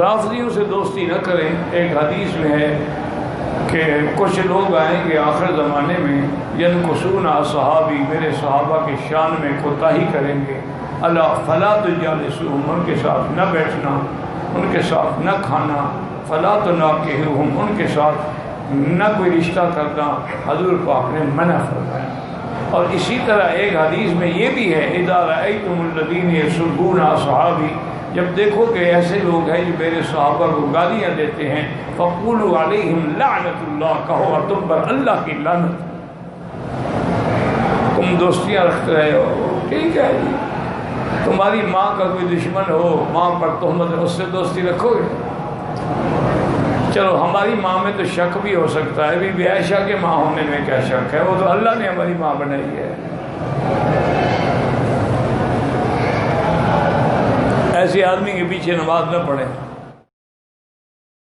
رافضیوں سے دوستی نہ کریں۔ ایک حدیث میں ہے کہ کچھ لوگ آئیں گے آخر زمانے میں ینقصون صحابی، میرے صحابہ کے شان میں کوتاہی کریں گے، الا فلا تجالسوہم، ان کے ساتھ نہ بیٹھنا، ان کے ساتھ نہ کھانا، فلا تناکحوہم، ان کے ساتھ نہ کوئی رشتہ کرنا، حضور پاک نے منع فرمایا۔ اور اسی طرح ایک حدیث میں یہ بھی ہے اذا رأیتم الذین یسبون اصحابی، جب دیکھو کہ ایسے لوگ ہیں جو میرے صحابہ کو گالیاں دیتے ہیں، فقولوا علیہم لعنت اللہ، کہو تم پر اللہ کی لعنت۔ تم دوستیاں رکھتے رہے ہو، ٹھیک ہے جی، تمہاری ماں کا کوئی دشمن ہو، ماں پر تہمت ہے، اس سے دوستی رکھو گے؟ چلو ہماری ماں میں تو شک بھی ہو سکتا ہے، بی عائشہ کے ماں ہونے میں کیا شک ہے، وہ تو اللہ نے ہماری ماں بنائی ہے۔ ایسے آدمی کے پیچھے نماز نہ پڑھیں۔